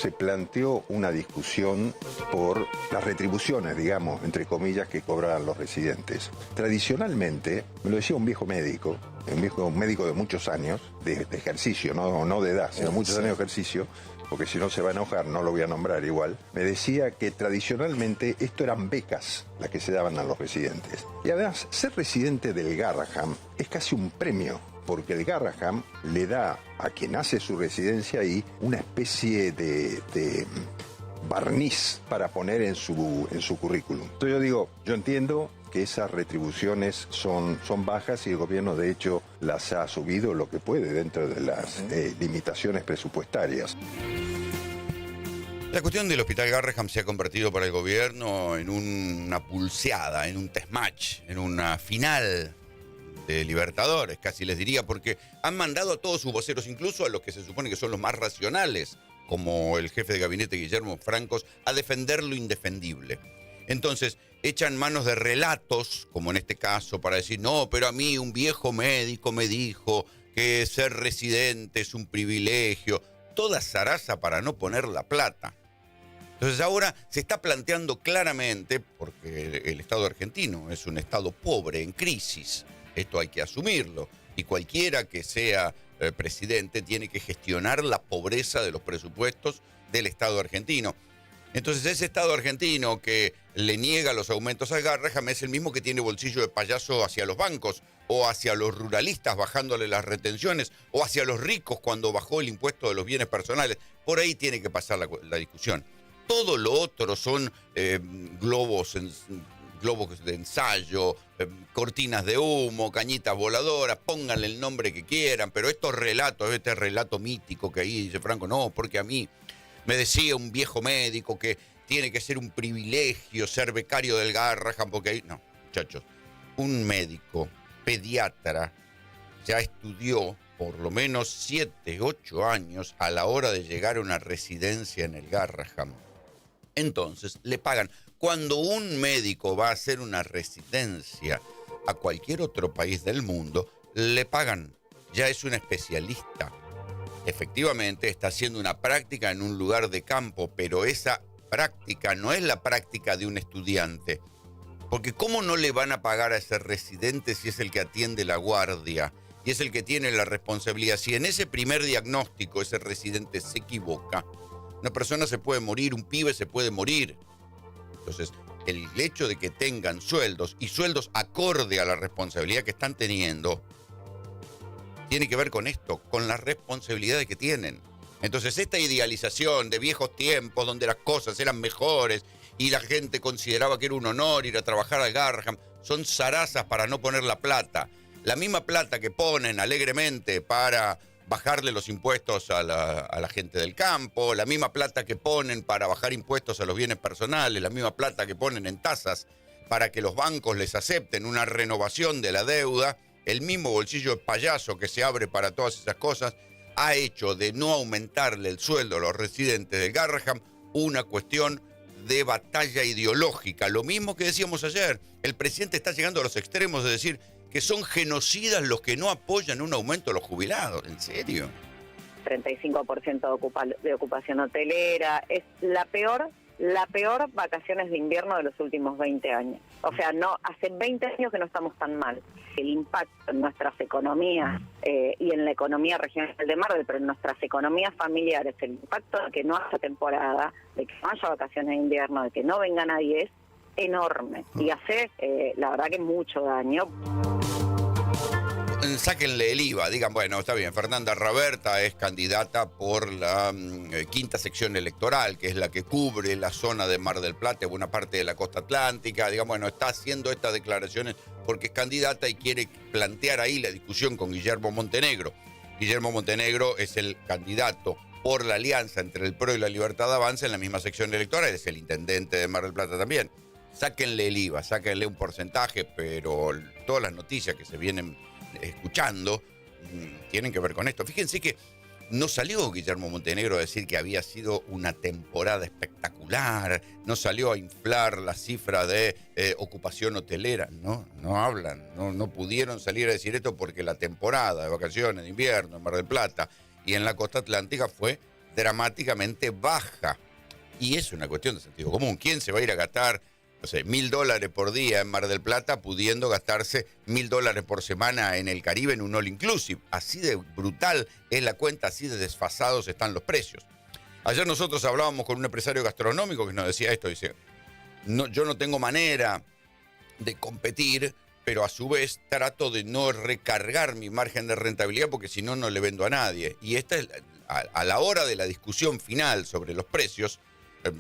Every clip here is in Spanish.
Se planteó una discusión por las retribuciones, digamos, entre comillas, que cobraban los residentes. Tradicionalmente, me lo decía un viejo médico, un médico de muchos años, de ejercicio, no de edad, sino muchos años de ejercicio, porque si no se va a enojar, no lo voy a nombrar igual, me decía que tradicionalmente esto eran becas las que se daban a los residentes. Y además, ser residente del Garrahan es casi un premio, porque el Garrahan le da a quien hace su residencia ahí una especie de barniz para poner en su currículum. Entonces yo entiendo que esas retribuciones son bajas y el gobierno de hecho las ha subido lo que puede dentro de las limitaciones presupuestarias. La cuestión del Hospital Garrahan se ha convertido para el gobierno en una pulseada, en un test match, en una final de Libertadores, casi les diría, porque han mandado a todos sus voceros, incluso a los que se supone que son los más racionales, como el jefe de gabinete Guillermo Francos, a defender lo indefendible. Entonces, echan manos de relatos, como en este caso, para decir, no, pero a mí un viejo médico me dijo que ser residente es un privilegio. Toda zaraza para no poner la plata. Entonces ahora se está planteando claramente, porque el Estado argentino es un Estado pobre, en crisis, esto hay que asumirlo, y cualquiera que sea presidente tiene que gestionar la pobreza de los presupuestos del Estado argentino. Entonces ese Estado argentino que le niega los aumentos al Garrahan es el mismo que tiene bolsillo de payaso hacia los bancos, o hacia los ruralistas bajándole las retenciones, o hacia los ricos cuando bajó el impuesto de los bienes personales. Por ahí tiene que pasar la discusión. Todo lo otro son globos de ensayo, cortinas de humo, cañitas voladoras, pónganle el nombre que quieran, pero estos relatos, este relato mítico que ahí dice Franco, no, porque a mí me decía un viejo médico que tiene que ser un privilegio ser becario del Garrahan, porque ahí... No, muchachos, un médico pediatra ya estudió por lo menos 7, 8 años a la hora de llegar a una residencia en el Garrahan. Entonces le pagan. Cuando un médico va a hacer una residencia a cualquier otro país del mundo, le pagan. Ya es un especialista. Efectivamente está haciendo una práctica en un lugar de campo, pero esa práctica no es la práctica de un estudiante. Porque ¿cómo no le van a pagar a ese residente si es el que atiende la guardia y es el que tiene la responsabilidad? Si en ese primer diagnóstico ese residente se equivoca, una persona se puede morir, un pibe se puede morir. Entonces, el hecho de que tengan sueldos y sueldos acorde a la responsabilidad que están teniendo, tiene que ver con esto, con las responsabilidades que tienen. Entonces, esta idealización de viejos tiempos donde las cosas eran mejores y la gente consideraba que era un honor ir a trabajar al Garrahan, son zarazas para no poner la plata. La misma plata que ponen alegremente para bajarle los impuestos a la gente del campo, la misma plata que ponen para bajar impuestos a los bienes personales, la misma plata que ponen en tasas para que los bancos les acepten una renovación de la deuda, el mismo bolsillo de payaso que se abre para todas esas cosas, ha hecho de no aumentarle el sueldo a los residentes del Garrahan una cuestión de batalla ideológica. Lo mismo que decíamos ayer, el presidente está llegando a los extremos de decir que son genocidas los que no apoyan un aumento a los jubilados. ¿En serio? 35% de ocupación hotelera. Es la peor vacaciones de invierno de los últimos 20 años. O sea, no, hace 20 años que no estamos tan mal. El impacto en nuestras economías y en la economía regional de Mar del, pero en nuestras economías familiares, el impacto de que no haya temporada, de que no haya vacaciones de invierno, de que no venga nadie, es enorme. Y hace, la verdad, que mucho daño. Sáquenle el IVA, digan, bueno, está bien, Fernanda Raberta es candidata por la quinta sección electoral, que es la que cubre la zona de Mar del Plata, buena parte de la costa atlántica, digan, bueno, está haciendo estas declaraciones porque es candidata y quiere plantear ahí la discusión con Guillermo Montenegro. Guillermo Montenegro es el candidato por la alianza entre el PRO y la Libertad Avanza en la misma sección electoral, es el intendente de Mar del Plata también. Sáquenle el IVA, sáquenle un porcentaje, pero todas las noticias que se vienen escuchando tienen que ver con esto. Fíjense que no salió Guillermo Montenegro a decir que había sido una temporada espectacular, no salió a inflar la cifra de ocupación hotelera, no hablan, no pudieron salir a decir esto porque la temporada de vacaciones de invierno en Mar del Plata y en la costa atlántica fue dramáticamente baja. Y es una cuestión de sentido común. ¿Quién se va a ir a gastar, no sé, $1.000 por día en Mar del Plata pudiendo gastarse $1.000 por semana en el Caribe en un all inclusive? Así de brutal es la cuenta, así de desfasados están los precios. Ayer nosotros hablábamos con un empresario gastronómico que nos decía esto, dice, no, yo no tengo manera de competir, pero a su vez trato de no recargar mi margen de rentabilidad porque si no, no le vendo a nadie. Y esta es, a la hora de la discusión final sobre los precios,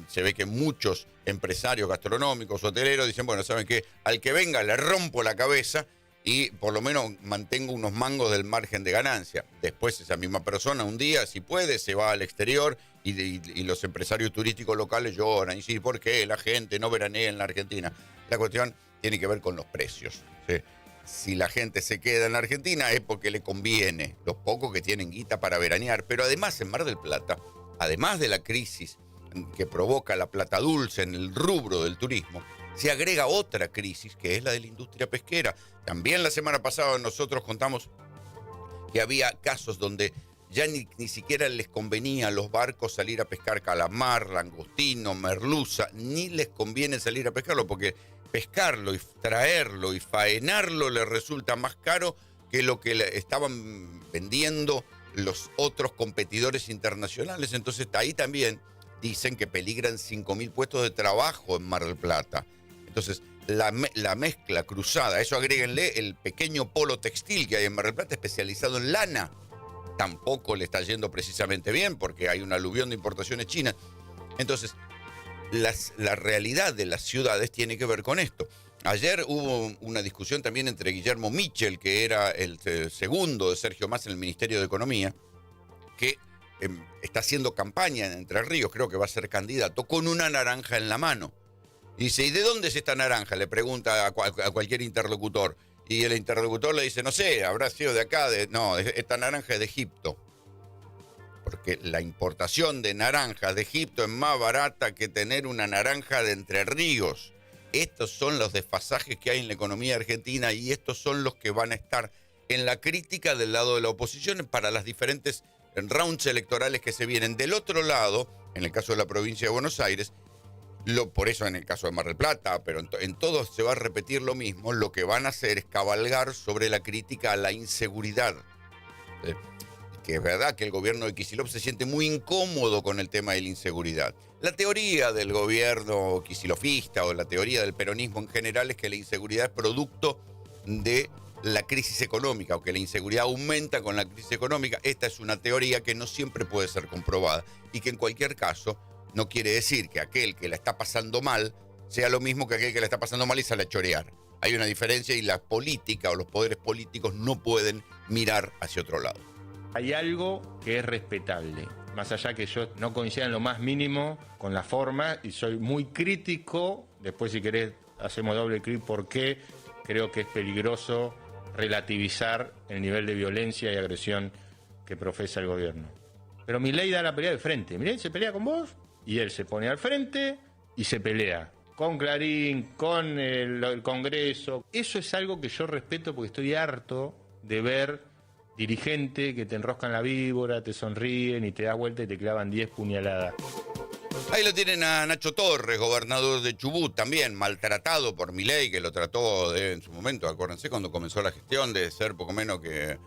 se ve que muchos empresarios gastronómicos, hoteleros, dicen, bueno, ¿saben qué? Al que venga le rompo la cabeza y por lo menos mantengo unos mangos del margen de ganancia. Después esa misma persona un día, si puede, se va al exterior y los empresarios turísticos locales lloran. Y sí, ¿por qué la gente no veranea en la Argentina? La cuestión tiene que ver con los precios, ¿sí? Si la gente se queda en la Argentina es porque le conviene, los pocos que tienen guita para veranear. Pero además en Mar del Plata, además de la crisis que provoca la plata dulce en el rubro del turismo, se agrega otra crisis que es la de la industria pesquera. También la semana pasada nosotros contamos que había casos donde ya ni siquiera les convenía a los barcos salir a pescar calamar, langostino, merluza, ni les conviene salir a pescarlo porque pescarlo y traerlo y faenarlo les resulta más caro que lo que estaban vendiendo los otros competidores internacionales. Entonces ahí también dicen que peligran 5.000 puestos de trabajo en Mar del Plata. Entonces la mezcla cruzada, eso agréguenle el pequeño polo textil que hay en Mar del Plata especializado en lana, tampoco le está yendo precisamente bien porque hay un aluvión de importaciones chinas. Entonces la realidad de las ciudades tiene que ver con esto. Ayer hubo una discusión también entre Guillermo Michel, que era el segundo de Sergio Massa en el Ministerio de Economía, que está haciendo campaña en Entre Ríos, creo que va a ser candidato, con una naranja en la mano. Y dice, ¿y de dónde es esta naranja? Le pregunta a cualquier interlocutor. Y el interlocutor le dice, no sé, habrá sido de acá. No, esta naranja es de Egipto. Porque la importación de naranjas de Egipto es más barata que tener una naranja de Entre Ríos. Estos son los desfasajes que hay en la economía argentina y estos son los que van a estar en la crítica del lado de la oposición para las diferentes rounds electorales que se vienen. Del otro lado, en el caso de la provincia de Buenos Aires, por eso en el caso de Mar del Plata, pero en todos se va a repetir lo mismo, lo que van a hacer es cabalgar sobre la crítica a la inseguridad. Que es verdad que el gobierno de Kicillof se siente muy incómodo con el tema de la inseguridad. La teoría del gobierno kicilofista o la teoría del peronismo en general es que la inseguridad es producto de la crisis económica o que la inseguridad aumenta con la crisis económica. Esta es una teoría que no siempre puede ser comprobada y que en cualquier caso no quiere decir que aquel que la está pasando mal sea lo mismo que aquel que la está pasando mal y sale a chorear. Hay una diferencia y la política o los poderes políticos no pueden mirar hacia otro lado. Hay algo que es respetable, más allá que yo no coincida en lo más mínimo con la forma y soy muy crítico, después si querés hacemos doble clic porque creo que es peligroso relativizar el nivel de violencia y agresión que profesa el gobierno. Pero Milei da la pelea de frente, Milei se pelea con vos y él se pone al frente y se pelea con Clarín, con el Congreso. Eso es algo que yo respeto porque estoy harto de ver dirigente que te enroscan la víbora, te sonríen y te das vuelta y te clavan 10 puñaladas. Ahí lo tienen a Nacho Torres, gobernador de Chubut, también maltratado por Milei, que lo trató en su momento, acuérdense, cuando comenzó la gestión, de ser poco menos que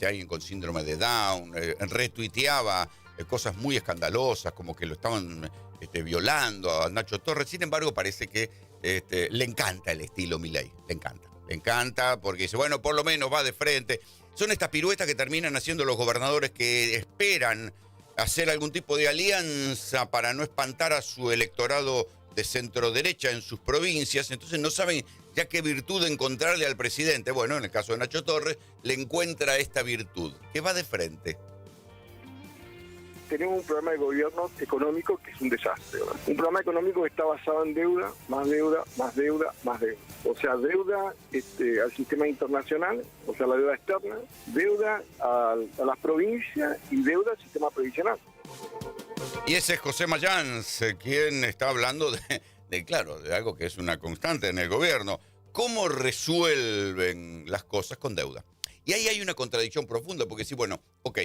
alguien con síndrome de Down, retuiteaba cosas muy escandalosas, como que lo estaban violando a Nacho Torres. Sin embargo, parece que le encanta el estilo Milei, le encanta porque dice, bueno, por lo menos va de frente. Son estas piruetas que terminan haciendo los gobernadores que esperan hacer algún tipo de alianza para no espantar a su electorado de centro derecha en sus provincias. Entonces no saben ya qué virtud encontrarle al presidente. Bueno, en el caso de Nacho Torres, le encuentra esta virtud, que va de frente. Tenemos un programa de gobierno económico que es un desastre, ¿verdad? Un programa económico que está basado en deuda, más deuda, más deuda, más deuda. O sea, deuda al sistema internacional, o sea, la deuda externa, deuda a las provincias y deuda al sistema previsional. Y ese es José Mayans, quien está hablando claro, de algo que es una constante en el gobierno. ¿Cómo resuelven las cosas con deuda? Y ahí hay una contradicción profunda, porque sí, bueno, ok,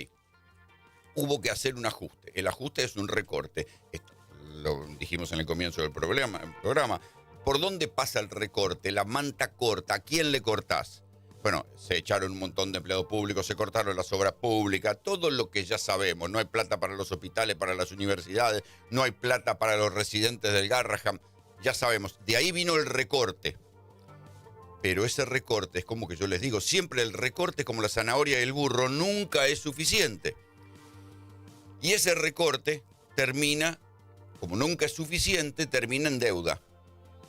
hubo que hacer un ajuste. El ajuste es un recorte. Esto lo dijimos en el comienzo del programa. ¿Por dónde pasa el recorte? La manta corta. ¿A quién le cortás? Bueno, se echaron un montón de empleados públicos, se cortaron las obras públicas, todo lo que ya sabemos. No hay plata para los hospitales, para las universidades, no hay plata para los residentes del Garrahan. Ya sabemos, de ahí vino el recorte. Pero ese recorte es como que yo les digo, siempre el recorte es como la zanahoria y el burro, nunca es suficiente. Y ese recorte termina, como nunca es suficiente, termina en deuda.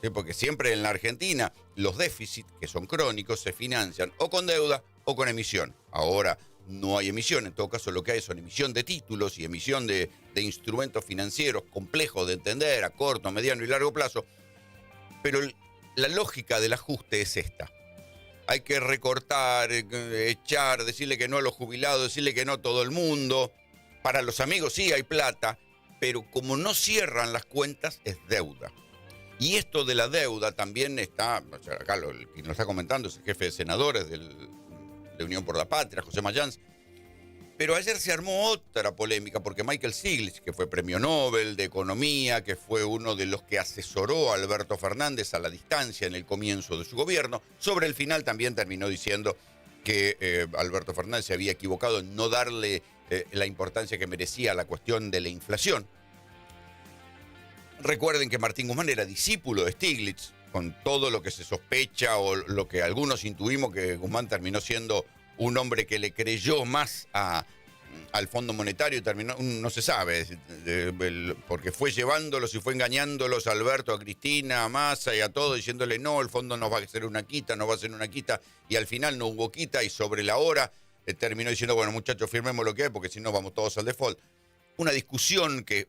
¿Sí? Porque siempre en la Argentina los déficits, que son crónicos, se financian o con deuda o con emisión. Ahora no hay emisión, en todo caso lo que hay son emisión de títulos y emisión de instrumentos financieros complejos de entender a corto, mediano y largo plazo. Pero la lógica del ajuste es esta. Hay que recortar, echar, decirle que no a los jubilados, decirle que no a todo el mundo. Para los amigos sí hay plata, pero como no cierran las cuentas es deuda. Y esto de la deuda también está, o sea, acá quien lo está comentando es el jefe de senadores de Unión por la Patria, José Mayans. Pero ayer se armó otra polémica porque Michael Stiglitz, que fue premio Nobel de Economía, que fue uno de los que asesoró a Alberto Fernández a la distancia en el comienzo de su gobierno, sobre el final también terminó diciendo que Alberto Fernández se había equivocado en no darle la importancia que merecía a la cuestión de la inflación. Recuerden que Martín Guzmán era discípulo de Stiglitz, con todo lo que se sospecha o lo que algunos intuimos que Guzmán terminó siendo un hombre que le creyó más al Fondo Monetario y terminó, no se sabe, porque fue llevándolos y fue engañándolos a Alberto, a Cristina, a Massa y a todos, diciéndole no, el fondo nos va a hacer una quita, nos va a hacer una quita, y al final no hubo quita y sobre la hora terminó diciendo, bueno muchachos, firmemos lo que es, porque si no vamos todos al default. Una discusión que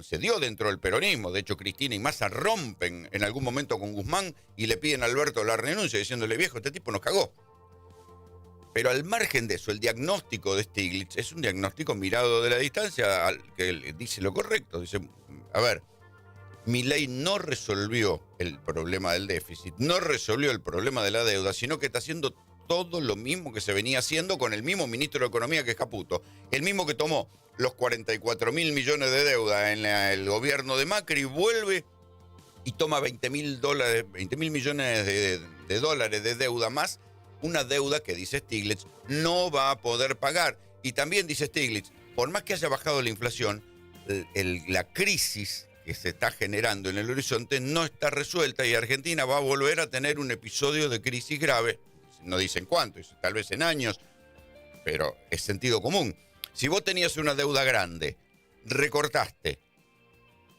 se dio dentro del peronismo. De hecho, Cristina y Massa rompen en algún momento con Guzmán y le piden a Alberto la renuncia diciéndole, viejo, este tipo nos cagó. Pero al margen de eso, el diagnóstico de Stiglitz es un diagnóstico mirado de la distancia, que dice lo correcto. Dice, a ver, Milei no resolvió el problema del déficit, no resolvió el problema de la deuda, sino que está haciendo todo lo mismo que se venía haciendo con el mismo ministro de Economía que es Caputo, el mismo que tomó los 44.000 millones de deuda en el gobierno de Macri, vuelve y toma 20.000 millones de dólares de deuda más, una deuda que, dice Stiglitz, no va a poder pagar. Y también dice Stiglitz, por más que haya bajado la inflación, la crisis que se está generando en el horizonte no está resuelta y Argentina va a volver a tener un episodio de crisis grave. No dicen cuánto, tal vez en años, pero es sentido común. Si vos tenías una deuda grande, recortaste,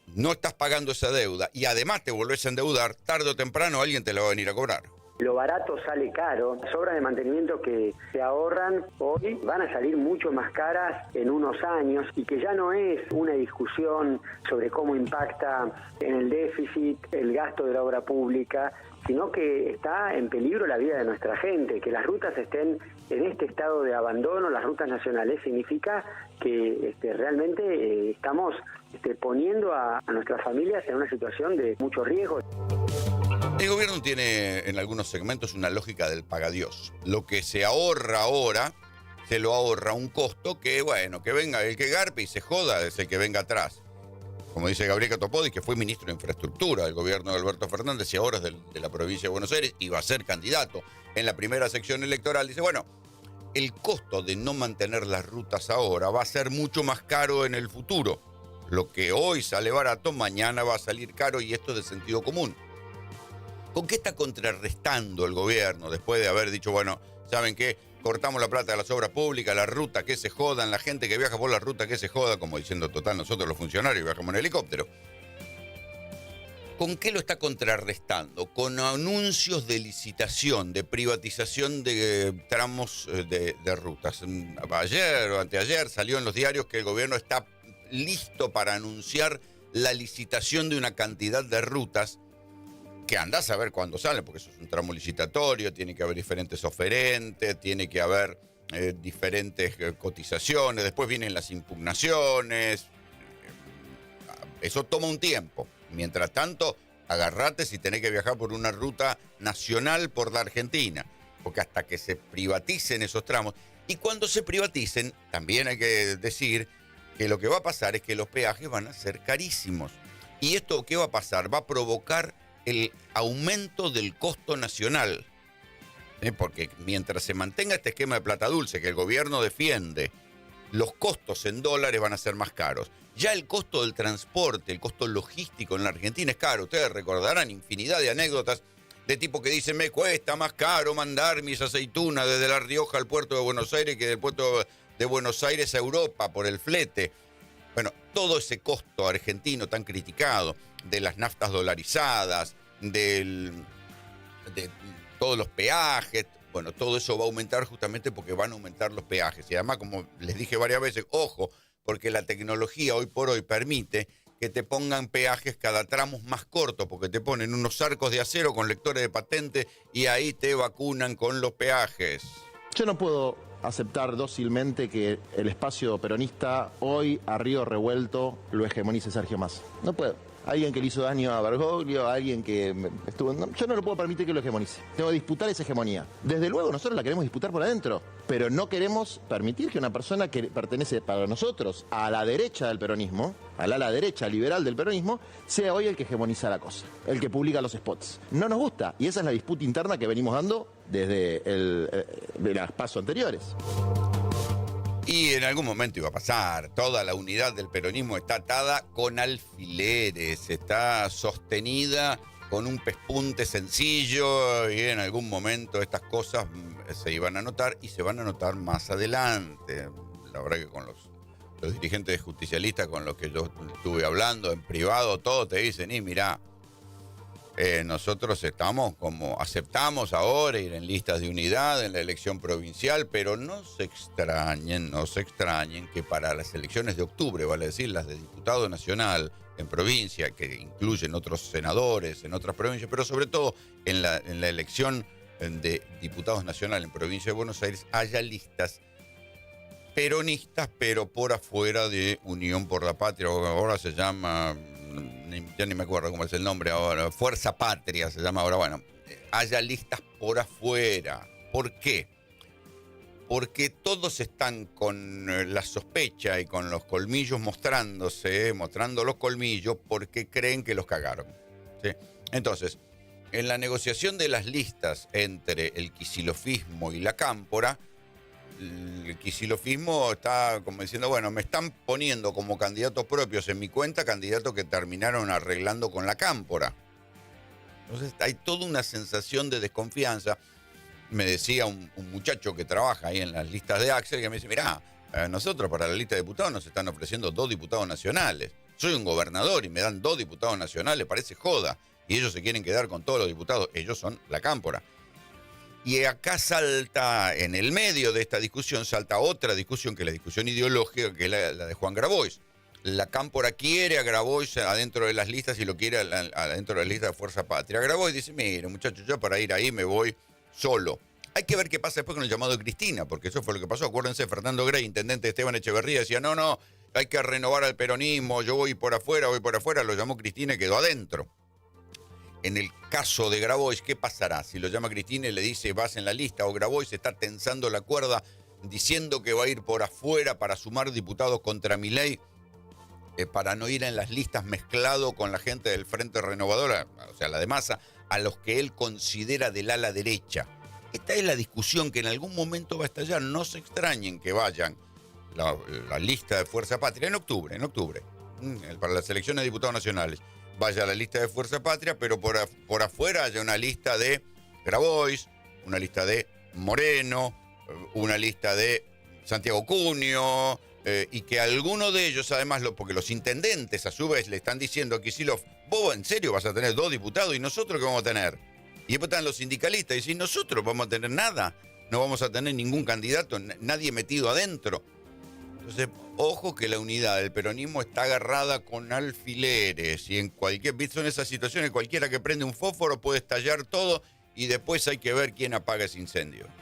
no estás pagando esa deuda y además te volvés a endeudar, tarde o temprano alguien te la va a venir a cobrar. Lo barato sale caro. Las obras de mantenimiento que se ahorran hoy van a salir mucho más caras en unos años y que ya no es una discusión sobre cómo impacta en el déficit el gasto de la obra pública, sino que está en peligro la vida de nuestra gente. Que las rutas estén en este estado de abandono, las rutas nacionales, significa que realmente estamos poniendo a nuestras familias en una situación de mucho riesgo. El gobierno tiene en algunos segmentos una lógica del pagadiós. Lo que se ahorra ahora, se lo ahorra un costo que, bueno, que venga el que garpe y se joda es el que venga atrás. Como dice Gabriel Catopodis, que fue ministro de Infraestructura del gobierno de Alberto Fernández y ahora es de la provincia de Buenos Aires y va a ser candidato en la primera sección electoral. Dice, bueno, el costo de no mantener las rutas ahora va a ser mucho más caro en el futuro. Lo que hoy sale barato, mañana va a salir caro y esto es de sentido común. ¿Con qué está contrarrestando el gobierno después de haber dicho, bueno, ¿saben qué? Cortamos la plata de las obras públicas, la ruta que se jodan, la gente que viaja por la ruta que se joda, como diciendo, total, nosotros los funcionarios viajamos en helicóptero. ¿Con qué lo está contrarrestando? Con anuncios de licitación, de privatización de tramos de rutas. Ayer o anteayer salió en los diarios que el gobierno está listo para anunciar la licitación de una cantidad de rutas que andás a ver cuándo salen, porque eso es un tramo licitatorio, tiene que haber diferentes oferentes, tiene que haber diferentes cotizaciones, después vienen las impugnaciones, eso toma un tiempo. Mientras tanto, agarrate si tenés que viajar por una ruta nacional por la Argentina. porque hasta que se privaticen esos tramos, y cuando se privaticen, también hay que decir que lo que va a pasar es que los peajes van a ser carísimos. ¿Y esto qué va a pasar? Va a provocar el aumento del costo nacional. Porque mientras se mantenga este esquema de plata dulce que el gobierno defiende, los costos en dólares van a ser más caros. Ya el costo del transporte, el costo logístico en la Argentina es caro. Ustedes recordarán infinidad de anécdotas de tipo que dicen, me cuesta más caro mandar mis aceitunas desde La Rioja al puerto de Buenos Aires que del puerto de Buenos Aires a Europa por el flete. Bueno, todo ese costo argentino tan criticado, de las naftas dolarizadas, de todos los peajes, bueno, todo eso va a aumentar justamente porque van a aumentar los peajes. Y además, como les dije varias veces, ojo, porque la tecnología hoy por hoy permite que te pongan peajes cada tramo más corto, porque te ponen unos arcos de acero con lectores de patente y ahí te vacunan con los peajes. Yo no puedo aceptar dócilmente que el espacio peronista hoy a río revuelto lo hegemonice Sergio Massa. No puedo. Alguien que le hizo daño a Bergoglio, alguien que estuvo... No, yo no lo puedo permitir que lo hegemonice. Tengo que disputar esa hegemonía. Desde luego nosotros la queremos disputar por adentro, pero no queremos permitir que una persona que pertenece para nosotros a la derecha del peronismo, al ala derecha liberal del peronismo, sea hoy el que hegemoniza la cosa, el que publica los spots. No nos gusta, y esa es la disputa interna que venimos dando desde los pasos anteriores. Y en algún momento iba a pasar. Toda la unidad del peronismo está atada con alfileres, está sostenida con un pespunte sencillo y en algún momento estas cosas se iban a notar y se van a notar más adelante. La verdad que con los dirigentes justicialistas con los que yo estuve hablando en privado, todos te dicen, y mirá, nosotros aceptamos ahora ir en listas de unidad en la elección provincial, pero no se extrañen que para las elecciones de octubre, vale decir, las de diputado nacional en provincia, que incluyen otros senadores en otras provincias, pero sobre todo en la elección de diputados nacional en provincia de Buenos Aires, haya listas peronistas, pero por afuera de Unión por la Patria, ahora se llama... ya ni me acuerdo cómo es el nombre ahora, Fuerza Patria se llama ahora, bueno, haya listas por afuera. ¿Por qué? Porque todos están con la sospecha y con los colmillos mostrando los colmillos porque creen que los cagaron, ¿sí? Entonces, en la negociación de las listas entre el quisilofismo y la cámpora, el quisilofismo está como diciendo, bueno, me están poniendo como candidatos propios en mi cuenta, candidatos que terminaron arreglando con la cámpora. Entonces hay toda una sensación de desconfianza. Me decía un muchacho que trabaja ahí en las listas de Axel, que me dice, mirá, nosotros para la lista de diputados nos están ofreciendo 2 diputados nacionales. Soy un gobernador y me dan 2 diputados nacionales, parece joda. Y ellos se quieren quedar con todos los diputados, ellos son la cámpora. Y acá salta, en el medio de esta discusión, salta otra discusión, que es la discusión ideológica, que es la de Juan Grabois. La cámpora quiere a Grabois adentro de las listas y lo quiere adentro de las listas de Fuerza Patria. Grabois dice, mire, muchachos, yo para ir ahí me voy solo. Hay que ver qué pasa después con el llamado de Cristina, porque eso fue lo que pasó. Acuérdense, Fernando Grey, intendente de Esteban Echeverría, decía, no, hay que renovar al peronismo, yo voy por afuera, lo llamó Cristina y quedó adentro. En el caso de Grabois, ¿qué pasará? Si lo llama Cristina y le dice vas en la lista, o Grabois está tensando la cuerda diciendo que va a ir por afuera para sumar diputados contra Milei, para no ir en las listas mezclado con la gente del Frente Renovador, o sea, la de Massa, a los que él considera del ala derecha. Esta es la discusión que en algún momento va a estallar. No se extrañen que vayan la lista de Fuerza Patria en octubre, para las elecciones de diputados nacionales. Vaya a la lista de Fuerza Patria, pero por afuera haya una lista de Grabois, una lista de Moreno, una lista de Santiago Cunio, y que alguno de ellos, además, porque los intendentes a su vez le están diciendo a Kicillof, vos en serio vas a tener 2 diputados y nosotros ¿qué vamos a tener? Y después están los sindicalistas y dicen, nosotros vamos a tener nada, no vamos a tener ningún candidato, nadie metido adentro. Entonces, ojo que la unidad del peronismo está agarrada con alfileres y son esas situaciones, cualquiera que prende un fósforo puede estallar todo y después hay que ver quién apaga ese incendio.